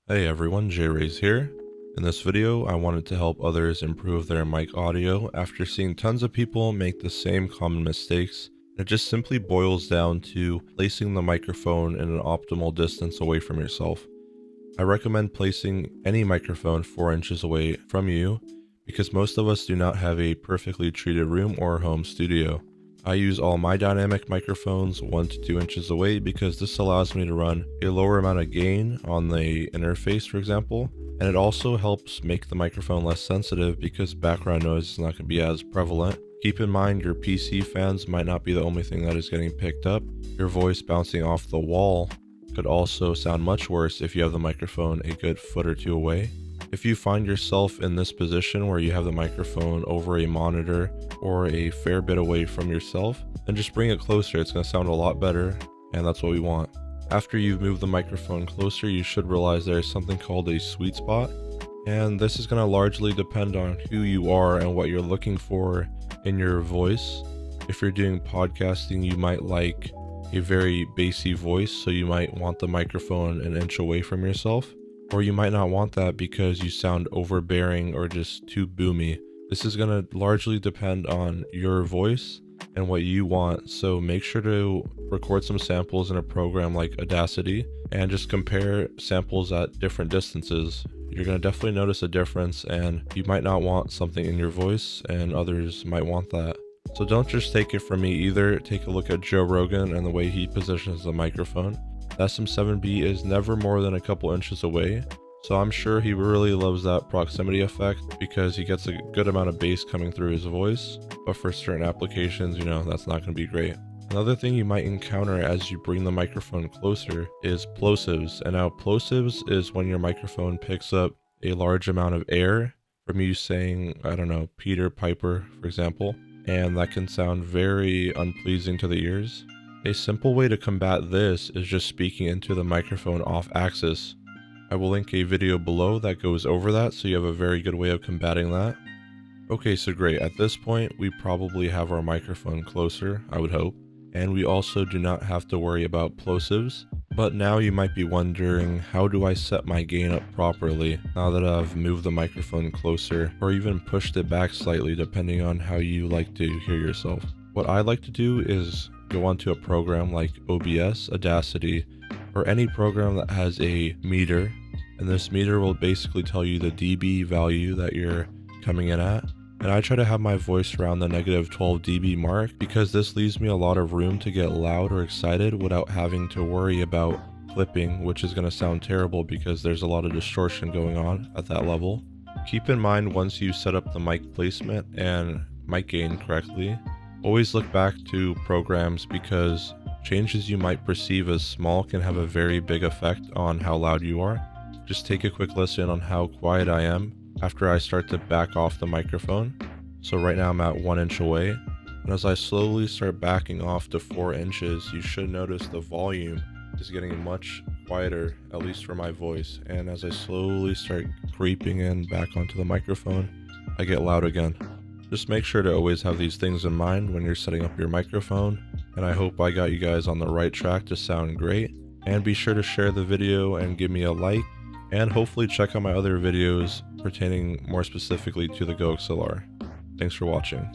Hey everyone, J-Rays here. In this video, I wanted to help others improve their mic audio after seeing tons of people make the same common mistakes. It just simply boils down to placing the microphone in an optimal distance away from yourself. I recommend placing any microphone 4 inches away from you because most of us do not have a perfectly treated room or home studio. I use all my dynamic microphones 1 to 2 inches away because this allows me to run a lower amount of gain on the interface, for example, and it also helps make the microphone less sensitive because background noise is not going to be as prevalent. Keep in mind your PC fans might not be the only thing that is getting picked up. Your voice bouncing off the wall could also sound much worse if you have the microphone a good foot or two away. If you find yourself in this position where you have the microphone over a monitor or a fair bit away from yourself, then just bring it closer. It's going to sound a lot better, and that's what we want. After you've moved the microphone closer, you should realize there is something called a sweet spot, and this is going to largely depend on who you are and what you're looking for in your voice. If you're doing podcasting, you might like a very bassy voice, so you might want the microphone an inch away from yourself. Or you might not want that because you sound overbearing or just too boomy. This is going to largely depend on your voice and what you want, so make sure to record some samples in a program like Audacity and just compare samples at different distances. You're going to definitely notice a difference, and you might not want something in your voice and others might want that. So don't just take it from me either. Take a look at Joe Rogan and the way he positions the microphone. The SM7B is never more than a couple inches away, so I'm sure he really loves that proximity effect because he gets a good amount of bass coming through his voice, but for certain applications, that's not going to be great. Another thing you might encounter as you bring the microphone closer is plosives, and now plosives is when your microphone picks up a large amount of air from you saying, I don't know, Peter Piper, for example, and that can sound very unpleasing to the ears. A simple way to combat this is just speaking into the microphone off axis. I will link a video below that goes over that, so you have a very good way of combating that. Okay, so great. At this point, we probably have our microphone closer, I would hope. And we also do not have to worry about plosives. But now you might be wondering, how do I set my gain up properly now that I've moved the microphone closer or even pushed it back slightly depending on how you like to hear yourself? What I like to do is go onto a program like OBS, Audacity, or any program that has a meter, and this meter will basically tell you the dB value that you're coming in at. And I try to have my voice around the -12 dB mark because this leaves me a lot of room to get loud or excited without having to worry about clipping, which is going to sound terrible because there's a lot of distortion going on at that level. Keep in mind, once you set up the mic placement and mic gain correctly, always look back to programs because changes you might perceive as small can have a very big effect on how loud you are. Just take a quick listen on how quiet I am after I start to back off the microphone. So right now I'm at 1 inch away, and as I slowly start backing off to 4 inches, you should notice the volume is getting much quieter, at least for my voice. And as I slowly start creeping in back onto the microphone, I get loud again. Just make sure to always have these things in mind when you're setting up your microphone, and I hope I got you guys on the right track to sound great. And be sure to share the video and give me a like, and hopefully check out my other videos pertaining more specifically to the GoXLR. Thanks for watching.